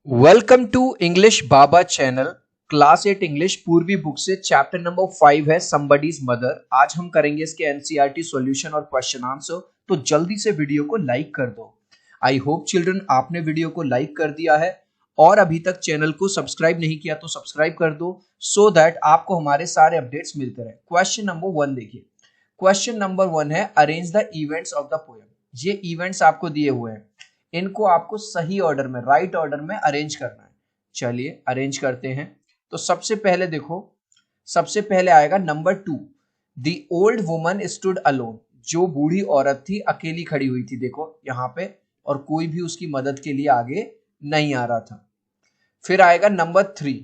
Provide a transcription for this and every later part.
Welcome to English Baba channel. Class 8 English Poorvi book से chapter number 5 है somebody's mother. आज हम करेंगे इसके एनसीईआरटी सॉल्यूशन और क्वेश्चन आंसर। तो जल्दी से वीडियो को लाइक कर दो। आई होप चिल्ड्रन आपने वीडियो को लाइक कर दिया है और अभी तक चैनल को सब्सक्राइब नहीं किया तो सब्सक्राइब कर दो सो दैट आपको हमारे सारे अपडेट्स मिलते रहे। क्वेश्चन नंबर 1 देखिए। क्वेश्चन नंबर 1 है arrange the events of the poem. ये इवेंट्स आपको दिए हुए हैं, इनको आपको सही ऑर्डर में, राइट ऑर्डर में अरेंज करना है। चलिए अरेंज करते हैं। तो सबसे पहले देखो, सबसे पहले आएगा number 2, the old woman stood alone. जो बूढ़ी औरत थी अकेली खड़ी हुई थी, देखो यहाँ पे, और कोई भी उसकी मदद के लिए आगे नहीं आ रहा था। फिर आएगा number 3,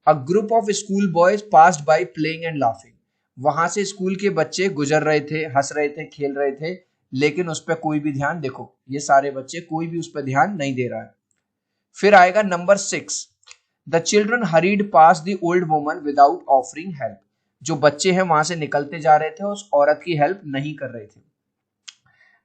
a group of school boys passed by playing and laughing. वहां से स्कूल के बच्चे गुजर रहे थे, हंस रहे थे, खेल रहे थे, लेकिन उस पर कोई भी ध्यान, देखो ये सारे बच्चे, कोई भी उस पर ध्यान नहीं दे रहा है। फिर आएगा number 6, the children hurried pass the old woman without offering help. जो बच्चे हैं वहां से निकलते जा रहे थे, उस औरत की हेल्प नहीं कर रहे थे।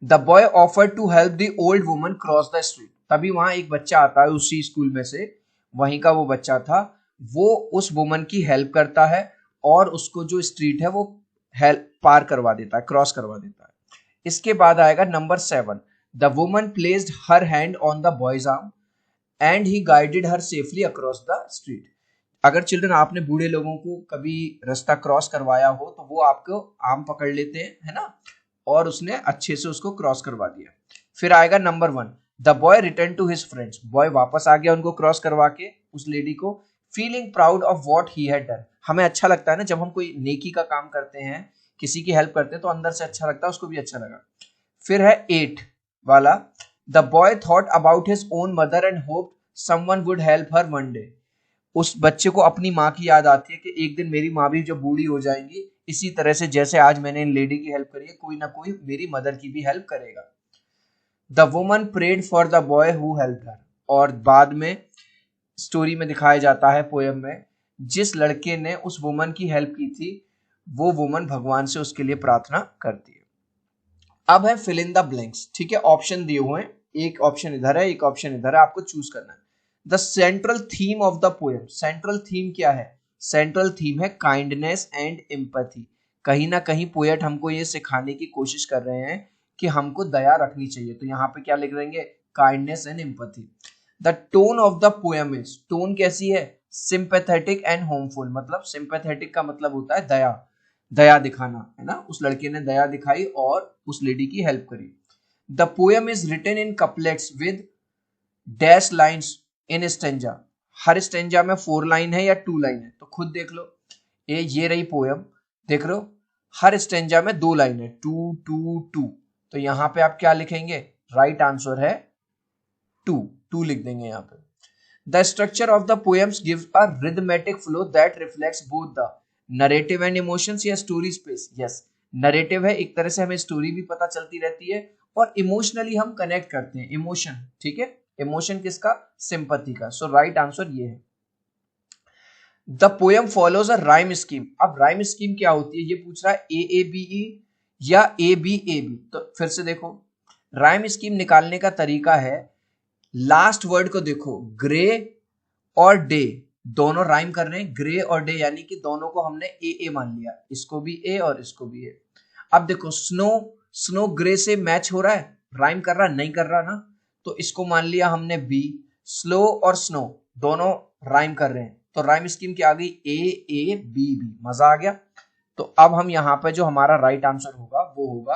The boy offer to help the old woman cross the street. तभी वहां एक बच्चा आता है उसी स्कूल में से, वहीं का वो बच्चा था, वो उस वुमन की हेल्प करता है और उसको जो स्ट्रीट है वो हेल्प पार करवा देता है, क्रॉस करवा देता है। इसके बाद आएगा number 7, the woman placed her hand on the boys arm and he guided her safely across the street. अगर चिल्ड्रन आपने बूढ़े लोगों को कभी रास्ता क्रॉस करवाया हो तो वो आपको आर्म पकड़ लेते हैं, है ना, और उसने अच्छे से उसको क्रॉस करवा दिया। फिर आएगा number 1, the boy return to his friends. Boy वापस आ गया उनको क्रॉस करवा के, उस लेडी को, feeling proud of what he had done. हमें अच्छा लगता है ना जब हम कोई नेकी का काम करते हैं, किसी की हेल्प करते हैं, तो अंदर से अच्छा लगता है, उसको भी अच्छा लगा। फिर है 8 वाला, the boy thought about his own mother and hope someone would help her one day. उस बच्चे को अपनी माँ की याद आती है कि एक दिन मेरी माँ भी जब बूढ़ी हो जाएंगी, इसी तरह से जैसे आज मैंने इन लेडी की हेल्प करी है, कोई ना कोई मेरी मदर की भी हेल्प करेगा। The woman prayed for the boy who help her. और बाद में स्टोरी में दिखाया जाता है, पोयम में, जिस लड़के ने उस वुमन की हेल्प की थी, वो वुमन भगवान से उसके लिए प्रार्थना करती है। अब है फिल इन द ब्लैंक्स। ठीक है, ऑप्शन दिए हुए हैं, एक ऑप्शन इधर है, एक ऑप्शन इधर है, आपको चूज करना है। The central theme of the poem. Central theme क्या है? सेंट्रल थीम है काइंडनेस एंड एम्पैथी। कहीं ना कहीं पोएट हमको ये सिखाने की कोशिश कर रहे हैं कि हमको दया रखनी चाहिए। तो यहाँ पे क्या लिख देंगे? Kindness and empathy. The tone of the poem is, tone कैसी है? Sympathetic and hopeful. मतलब सिंपैथेटिक का मतलब होता है दया, दया दिखाना, है ना। उस लड़के ने दया दिखाई और उस लेडी की हेल्प करी। The poem is written in couplets with dash lines in stanza. हर स्टेंजा में 4 लाइन है या 2 लाइन है, तो खुद देख लो। ये रही पोएम, देख लो, हर स्टेंजा में 2 लाइन है, 2 2 2। तो यहाँ पे आप क्या लिखेंगे? राइट आंसर है 2, 2 लिख देंगे यहाँ पे। The structure of the poems gives a rhythmic flow that reflects both the narrative and emotions या story space। Yes, narrative है, एक तरह से हमें स्टोरी भी पता चलती रहती है और इमोशनली हम कनेक्ट करते हैं, इमोशन। ठीक है, इमोशन किसका? सिंपैथी का। सो राइट आंसर ये है। The poem follows a rhyme scheme. अब राइम स्कीम क्या होती है ये पूछ रहा है, ए बी ई या ए बी। तो फिर से देखो, राइम स्कीम निकालने का तरीका है, लास्ट वर्ड को देखो, ग्रे और डे दोनों राइम कर रहे हैं, ग्रे और डे, यानी कि दोनों को हमने ए मान लिया, इसको भी ए और इसको भी ए। अब देखो, स्नो, स्नो ग्रे से मैच हो रहा है, राइम कर रहा, नहीं कर रहा ना, तो इसको मान लिया हमने बी। स्लो और स्नो दोनों राइम कर रहे हैं, तो राइम स्कीम क्या आ गई? A B B. मजा आ गया। तो अब हम यहाँ पे जो हमारा राइट आंसर होगा वो होगा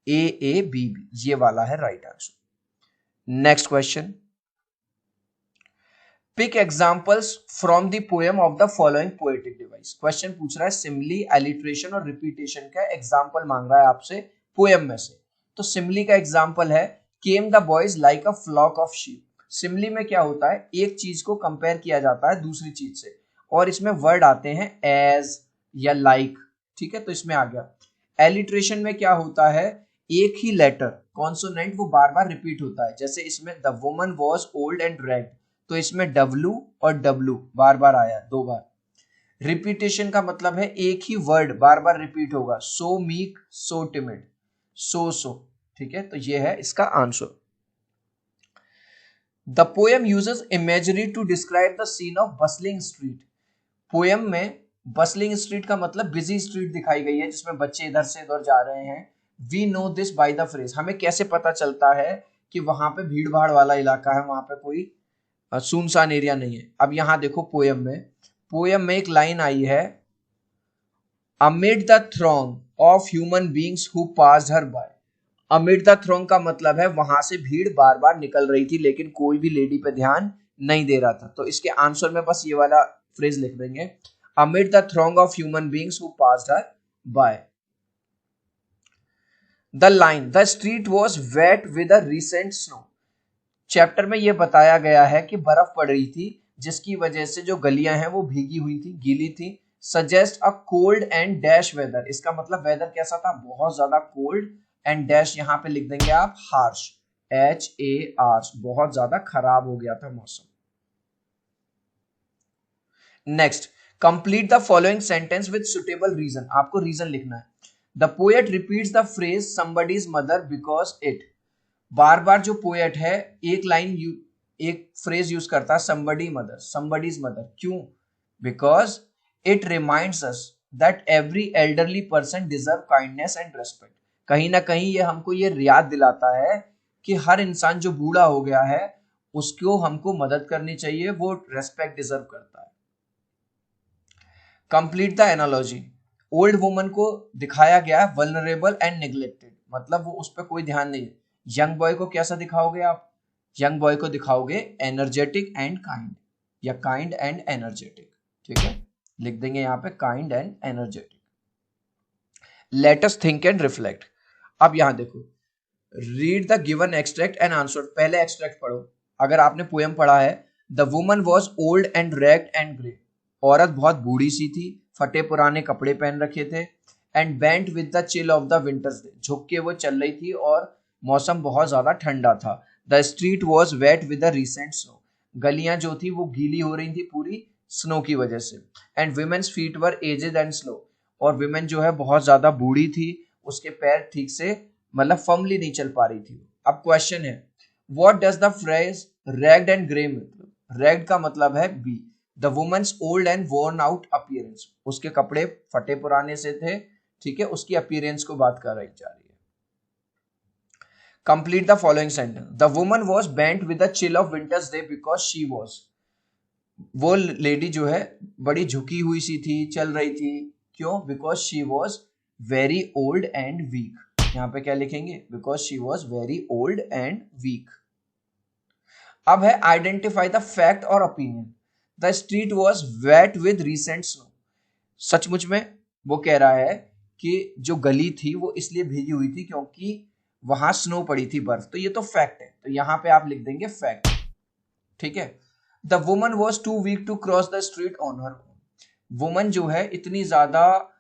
ए बी बी, ये वाला है right answer. Next question, pick examples from the poem of the following poetic device. Question पूछ रहा है सिमिली, एलिट्रेशन और रिपीटेशन का एग्जाम्पल मांग रहा है आपसे पोएम में से। तो सिमिली का एग्जाम्पल है, came the boys like a flock of sheep. Simile में क्या होता है? एक चीज को कंपेयर किया जाता है दूसरी चीज से, और इसमें वर्ड आते हैं एज या लाइक। ठीक है, तो इसमें आ गया। एलिट्रेशन में क्या होता है? एक ही लेटर, कॉन्सोनेंट, वो बार बार रिपीट होता है। जैसे इसमें the woman was old and red, तो इसमें डब्लू और डब्लू बार बार आया, 2 बार। रिपीटेशन का मतलब है एक ही वर्ड बार बार रिपीट होगा, सो मीक, सो टिमिड, सो। ठीक है, तो ये है इसका आंसर। The poem uses imagery to describe the scene of bustling street. Poem में बसलिंग स्ट्रीट का मतलब बिजी स्ट्रीट दिखाई गई है जिसमें बच्चे इधर से उधर जा रहे हैं। We know this by the phrase, हमें कैसे पता चलता है कि वहां पे भीड़ भाड़ वाला इलाका है, वहां पे कोई सुनसान एरिया नहीं है। अब यहां देखो पोएम में एक लाइन आई है, amid the throng of human beings who passed her bye. Amid the throng का मतलब है वहां से भीड़ बार बार निकल रही थी लेकिन कोई भी लेडी पे ध्यान नहीं दे रहा था। तो इसके आंसर में बस ये वाला फ्रेज लिख देंगे, amid the throng of human beings who passed her by. The line the street was wet with a recent snow. Chapter में यह बताया गया है कि बर्फ पड़ रही थी जिसकी वजह से जो गलियां हैं वो भीगी हुई थी, गीली थी। Suggest a cold and dash weather, इसका मतलब वेदर कैसा था, बहुत ज्यादा कोल्ड, एंड डैश यहां पे लिख देंगे आप हार्श, HARS, बहुत ज्यादा खराब हो गया था मौसम। Next, complete the following sentence with suitable reason, आपको रीजन लिखना है। The poet repeats the phrase somebody's mother because it. बार बार जो पोएट है एक फ्रेज यूज करता है समबडीज मदर, क्यों? Because it reminds us that every elderly person deserve kindness and respect. कहीं ना कहीं ये हमको ये याद दिलाता है कि हर इंसान जो बूढ़ा हो गया है उसको हमको मदद करनी चाहिए, वो रेस्पेक्ट डिजर्व करता है। Complete the analogy, old woman को दिखाया गया है वल्नरेबल एंड नेग्लेक्टेड, मतलब वो उस पर कोई ध्यान नहीं है। यंग बॉय को कैसा दिखाओगे आप? यंग बॉय को दिखाओगे एनर्जेटिक एंड काइंड, या काइंड एंड एनर्जेटिक, ठीक है, लिख देंगे यहाँ पे kind and energetic. Let us think and reflect. अब यहां देखो, read the given extract and answer. पहले एक्सट्रैक्ट पढ़ो, अगर आपने पोएम पढ़ा है। The woman was old and ragged and grey, औरत बहुत बूढ़ी सी थी, फटे पुराने कपड़े पहन रखे थे। And bent with the chill of the winters day, झुक के वो चल रही थी और मौसम बहुत ज्यादा ठंडा था। The street was wet with the recent snow, गलियां जो थी वो गीली हो रही थी पूरी स्नो की वजह से। And women's feet were aged and slow, और विमेन जो है बहुत ज्यादा बूढ़ी थी, उसके पैर ठीक से मतलब फर्मली नहीं चल पा रही थी। अब क्वेश्चन है, what does the phrase ragged and grey मतलब? रेग्ड का मतलब है B, the woman's old and worn out appearance, उसके कपड़े फटे पुराने से थे, ठीक है, उसकी अपीयरेंस को बात कर रही जा रही है। Complete the following sentence, the woman was bent with the chill of winters day because she was, वो लेडी जो है बड़ी झुकी हुई सी थी, चल रही थी, क्यों? Because she was very old and weak. यहां पे क्या लिखेंगे? Because she was very old and weak. अब है आइडेंटिफाई द फैक्ट और opinion. The street was wet with recent snow, सचमुच में वो कह रहा है कि जो गली थी वो इसलिए भीगी हुई थी क्योंकि वहां स्नो पड़ी थी, बर्फ। तो ये तो फैक्ट है, तो यहां पे आप लिख देंगे फैक्ट, ठीक है। The woman was too weak to cross the street on her own, woman जो है इतनी ज्यादा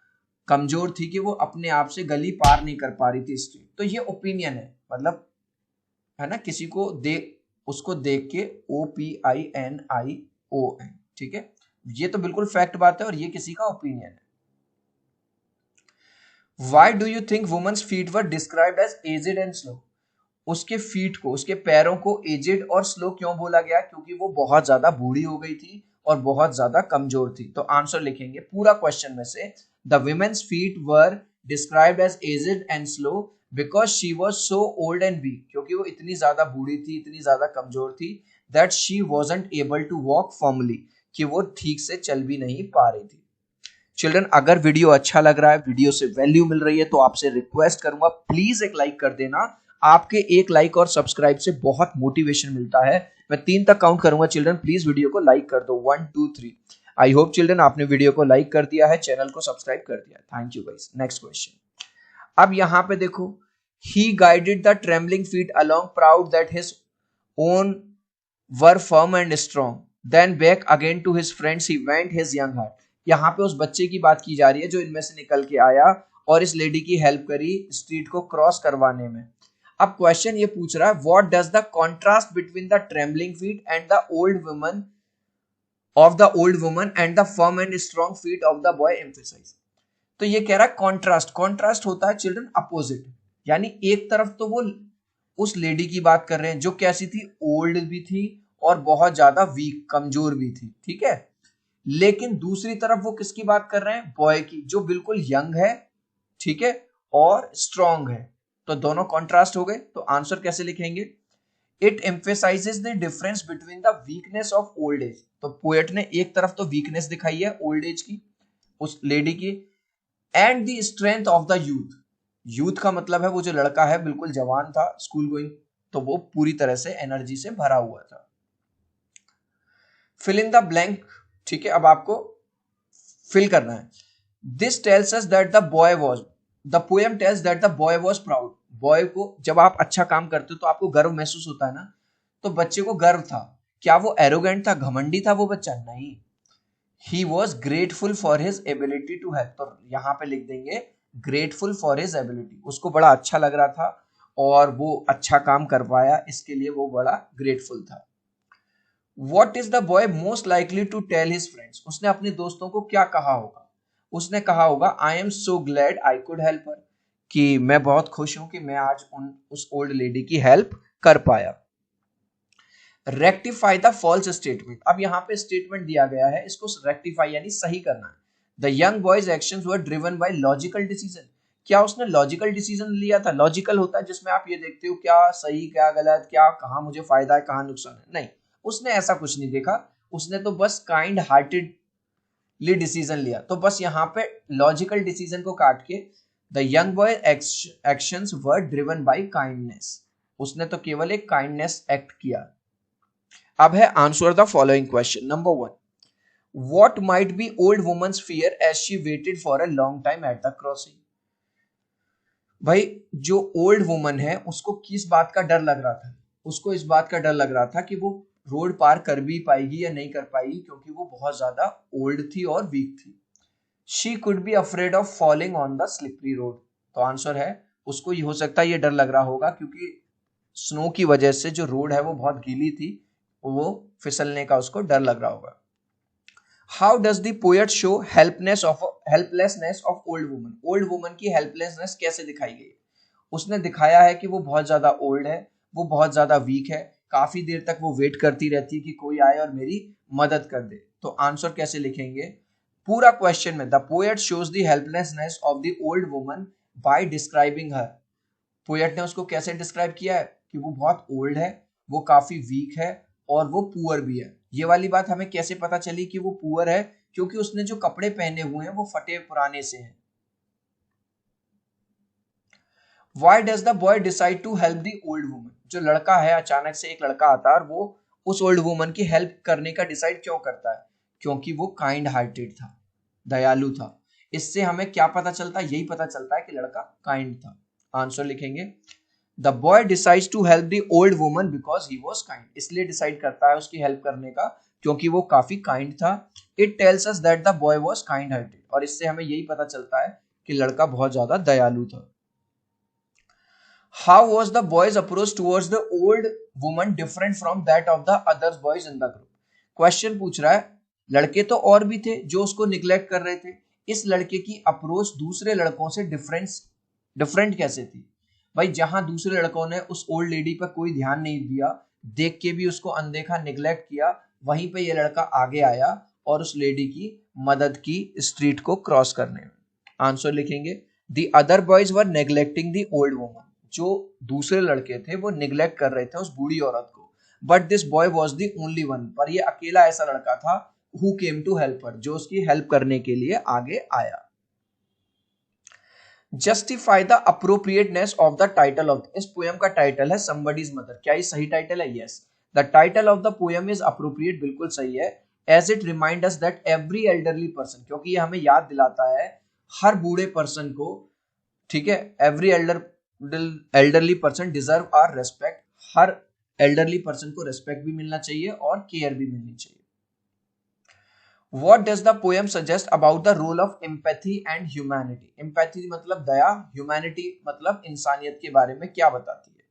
कमजोर थी कि वो अपने आप से गली पार नहीं कर पा रही थी स्ट्रीट। तो ये ओपिनियन है, मतलब है ना, किसी को उसको देख के OPINION, ठीक है, ये तो बिल्कुल फैक्ट बात है और ये किसी का ओपिनियन है। Why do you think women's feet were described as aged and slow? उसके फीट को, उसके पैरों को एजेड और स्लो क्यों बोला गया? क्योंकि वो बहुत ज्यादा बूढ़ी हो गई थी और बहुत ज्यादा कमजोर थी। तो आंसर लिखेंगे पूरा क्वेश्चन में से, the women's feet were described as aged and slow because she was so old and weak, क्योंकि वो इतनी ज्यादा बूढ़ी थी, इतनी ज्यादा कमजोर थी, that she wasn't able to walk formally, कि वो ठीक से चल भी नहीं पा रही थी। चिल्ड्रन, अगर वीडियो अच्छा लग रहा है, वीडियो से वैल्यू मिल रही है, तो आपसे रिक्वेस्ट करूंगा प्लीज एक लाइक कर देना। आपके एक लाइक और सब्सक्राइब से बहुत मोटिवेशन मिलता है। मैं 3 तक काउंट करूंगा चिल्ड्रन, प्लीज वीडियो को लाइक कर दो, 1 2 3। आई होप चिल्ड्रन आपने वीडियो को लाइक कर दिया है, चैनल को सब्सक्राइब कर दिया है। Thank you guys. Next question, अब यहां पे देखो, he guided the trembling feet along proud that his own were firm and strong, then back again to his friends he went his young heart. यहाँ पे उस बच्चे की बात की जा रही है जो इनमें से निकल के आया और इस लेडी की हेल्प करी स्ट्रीट को क्रॉस करवाने में। अब क्वेश्चन ये पूछ रहा है, what does the contrast between the trembling feet and the old woman of the old woman and the firm and strong feet of the boy emphasize. तो ये कह रहा है कॉन्ट्रास्ट, कॉन्ट्रास्ट होता है चिल्ड्रन अपोजिट, यानी एक तरफ तो वो उस लेडी की बात कर रहे हैं जो कैसी थी, ओल्ड भी थी और बहुत ज्यादा वीक, कमजोर भी थी, ठीक है। लेकिन दूसरी तरफ वो किसकी बात कर रहे हैं, बॉय की, जो बिल्कुल यंग है, ठीक है, और स्ट्रॉन्ग है। तो दोनों कॉन्ट्रास्ट हो गए। तो आंसर कैसे लिखेंगे, it emphasises the difference between the weakness of old age. तो पोएट ने एक तरफ तो वीकनेस दिखाई है ओल्ड एज की, उस लेडी की, and the strength of the youth. Youth का मतलब है वो जो लड़का है बिल्कुल जवान था, स्कूल गोइंग, तो वो पूरी तरह से एनर्जी से भरा हुआ था। फिल इन द ब्लैंक, ठीक है, अब आपको फिल करना है। This tells us that the boy was, the poem tells that the boy was proud. Boy को, जब आप अच्छा काम करते हो तो आपको गर्व महसूस होता है ना, तो बच्चे को गर्व था। क्या वो एरोगेंट था, घमंडी था वो बच्चा, नहीं। He was grateful for his ability to help. तो यहाँ पे लिख देंगे ग्रेटफुल फॉर हिज एबिलिटी, उसको बड़ा अच्छा लग रहा था और वो अच्छा काम कर पाया, इसके लिए वो बड़ा ग्रेटफुल था। What is the boy most likely to tell his friends, उसने अपने दोस्तों को क्या कहा होगा, उसने कहा होगा I am so glad I could help her, कि मैं बहुत खुश हूं कि मैं आज उस ओल्ड लेडी की हेल्प कर पाया। रेक्टिफाई द फॉल्स स्टेटमेंट, अब यहाँ पे स्टेटमेंट दिया गया है, इसको रेक्टिफाई यानी सही करना है। The young boys actions were driven bye logical decision. क्या उसने लॉजिकल डिसीजन लिया था, लॉजिकल होता है जिसमें आप ये देखते हो क्या सही क्या गलत, क्या कहाँ मुझे फायदा है कहाँ नुकसान है, नहीं, उसने ऐसा कुछ नहीं देखा, उसने तो बस काइंड हार्टेडली डिसीजन लिया। तो बस यहाँ पे लॉजिकल डिसीजन को काट के the young boy actions were driven by kindness, उसने तो केवल एक काइंडनेस एक्ट किया। अब है answer the following question. Number 1, what might be old woman's fear as she waited for a long time at the crossing. भाई जो old woman है उसको किस बात का डर लग रहा था, उसको इस बात का डर लग रहा था कि वो रोड पार कर भी पाएगी या नहीं कर पाएगी, क्योंकि वो बहुत ज्यादा ओल्ड थी और वीक थी। She could be afraid of falling on the slippery road. तो आंसर है उसको ये हो सकता है ये डर लग रहा होगा क्योंकि स्नो की वजह से जो रोड है वो बहुत गीली थी, वो फिसलने का उसको डर लग रहा होगा। How does the poet show helplessness of old woman, old woman की हेल्पलेसनेस कैसे दिखाई गई, उसने दिखाया है कि वो बहुत ज्यादा ओल्ड है, वो बहुत ज्यादा वीक है, काफी देर तक वो वेट करती रहती है कि कोई आए और मेरी मदद कर दे। तो आंसर कैसे लिखेंगे, पूरा क्वेश्चन में the poet shows the helplessness of the old woman bye describing her. Poet ने उसको कैसे डिस्क्राइब किया है कि वो बहुत ओल्ड है, वो काफी वीक है और वो पुअर भी है। ये वाली बात हमें कैसे पता चली कि वो पुअर है, क्योंकि उसने जो कपड़े पहने हुए हैं वो फटे पुराने से हैं। Why does the boy decide to help the old woman? जो लड़का है, अचानक से एक लड़का आता है और वो उस ओल्ड वुमन की हेल्प करने का डिसाइड क्यों करता है, क्योंकि वो काइंड हार्टेड था, दयालु था। इससे हमें क्या पता चलता है, यही पता चलता है कि लड़का काइंड था। आंसर लिखेंगे the boy decides to help the old woman because he was kind, इसलिए डिसाइड करता है उसकी हेल्प करने का क्योंकि वो काफी काइंड था। It tells us that the boy was kind hearted, और इससे हमें यही पता चलता है कि लड़का बहुत ज्यादा दयालु था। How was the boy's approach towards the old woman different from that of the other boys in the group? Question पूछ रहा है, लड़के तो और भी थे जो उसको निग्लेक्ट कर रहे थे, इस लड़के की अप्रोच दूसरे लड़कों से डिफरेंट कैसे थी। भाई जहां दूसरे लड़कों ने उस ओल्ड लेडी पर कोई ध्यान नहीं दिया, देख के भी उसको अनदेखा निग्लेक्ट किया, वहीं पे ये लड़का आगे आया और उस लेडी की मदद की स्ट्रीट को क्रॉस करने में। आंसर लिखेंगे the other boys were neglecting the old woman, जो दूसरे लड़के थे वो निग्लेक्ट कर रहे थे उस बूढ़ी औरत को, but this boy was the only one, पर ये अकेला ऐसा लड़का था who came to help her, जो उसकी हेल्प करने के लिए आगे आया। Justify the appropriateness of the title of, इस पोएम का टाइटल है समबडीज मदर, क्या ये सही टाइटल है, yes. The title of the poem is appropriate, बिल्कुल सही है। As it remind us that every elderly person, क्योंकि ये हमें याद दिलाता है हर बूढ़े पर्सन को, ठीक है, every elderly person deserve our respect, हर एल्डरली पर्सन को रेस्पेक्ट भी मिलना चाहिए और केयर भी मिलनी चाहिए। What does the poem suggest about the role of empathy and humanity? Empathy मतलब दया, humanity मतलब इंसानियत के बारे में क्या बताती है।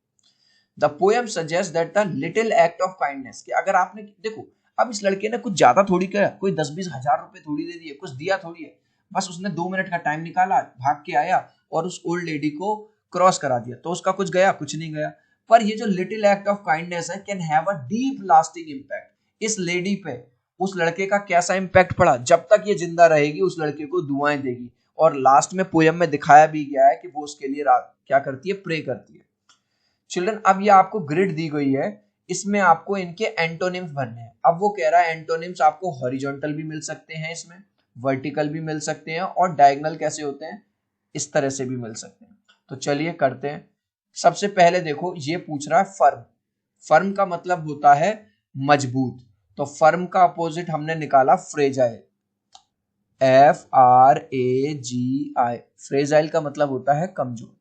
The poem suggests that the little act of kindness, कि अगर आपने देखो अब इस लड़के ने कुछ ज्यादा थोड़ी किया, कोई 10-20 हजार रुपए थोड़ी दे दिए, कुछ दिया थोड़ी है, बस उसने 2 मिनट का टाइम निकाला, भाग के आया और उस ओल्ड लेडी को क्रॉस करा दिया, तो उसका कुछ गया, कुछ नहीं गया। पर ये जो लिटिल एक्ट ऑफ काइंडनेस है can have a deep lasting impact. इस लेडी पे उस लड़के का कैसा इम्पैक्ट पड़ा, जब तक ये जिंदा रहेगी उस लड़के को दुआएं देगी। और लास्ट में पोयम में दिखाया भी गया है कि वो उसके लिए रात क्या करती है, प्रे करती है। चिल्ड्रन अब ये आपको ग्रिड दी गई है, इसमें आपको इनके एंटोनिम्स भरने हैं। अब वो कह रहा है एंटोनिम्स आपको हॉरिजॉन्टल भी मिल सकते हैं, इसमें वर्टिकल भी मिल सकते हैं, और डायगोनल कैसे होते हैं, इस तरह से भी मिल सकते हैं। तो चलिए करते हैं। सबसे पहले देखो ये पूछ रहा है फर्म। फर्म का मतलब होता है मजबूत, तो फर्म का अपोजिट हमने निकाला फ्रेजाइल, FRAGI। फ्रेजाइल का मतलब होता है कमजोर।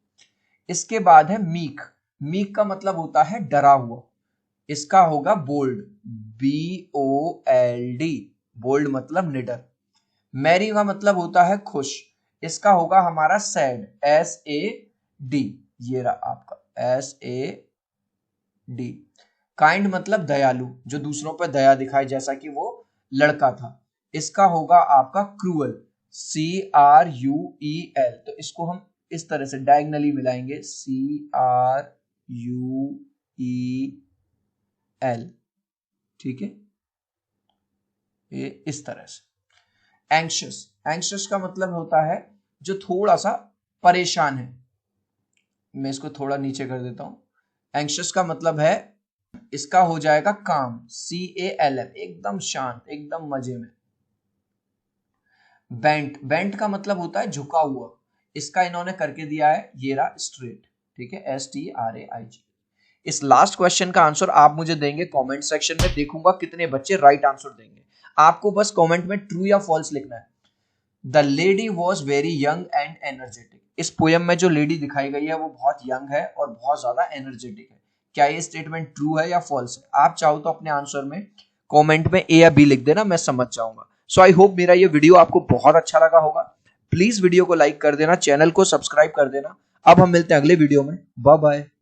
इसके बाद है मीक। मीक का मतलब होता है डरा हुआ, इसका होगा बोल्ड, BOLD। बोल्ड मतलब निडर। मैरी का मतलब होता है खुश, इसका होगा हमारा सैड, SAD। ये रहा आपका SAD। काइंड मतलब दयालु, जो दूसरों पर दया दिखाए, जैसा कि वो लड़का था, इसका होगा आपका क्रूअल, CRUEL। तो इसको हम इस तरह से डायगनली मिलाएंगे, CRUEL। ठीक है, ये इस तरह से। एंग्शियस, एंग्शियस का मतलब होता है जो थोड़ा सा परेशान है। मैं इसको थोड़ा नीचे कर देता हूं। एंग्शियस का मतलब है, इसका हो जाएगा काम, CALM, एकदम शांत, एकदम मजे में। बेंट, बेंट का मतलब होता है झुका हुआ, इसका इन्होंने करके दिया है, ये रहा स्ट्रेट। ठीक है, STRAIG। इस लास्ट क्वेश्चन का आंसर आप मुझे देंगे कमेंट सेक्शन में, देखूंगा कितने बच्चे राइट आंसर देंगे। आपको बस कमेंट में ट्रू या फॉल्स लिखना है। The lady was very young and energetic. इस पोयम में जो लेडी दिखाई गई है वो बहुत यंग है और बहुत ज्यादा एनर्जेटिक है। क्या ये स्टेटमेंट ट्रू है या फॉल्स है? आप चाहो तो अपने आंसर में कमेंट में A या B लिख देना, मैं समझ जाऊंगा। सो आई होप मेरा ये वीडियो आपको बहुत अच्छा लगा होगा। प्लीज वीडियो को लाइक कर देना, चैनल को सब्सक्राइब कर देना। अब हम मिलते हैं अगले वीडियो में। Bye bye.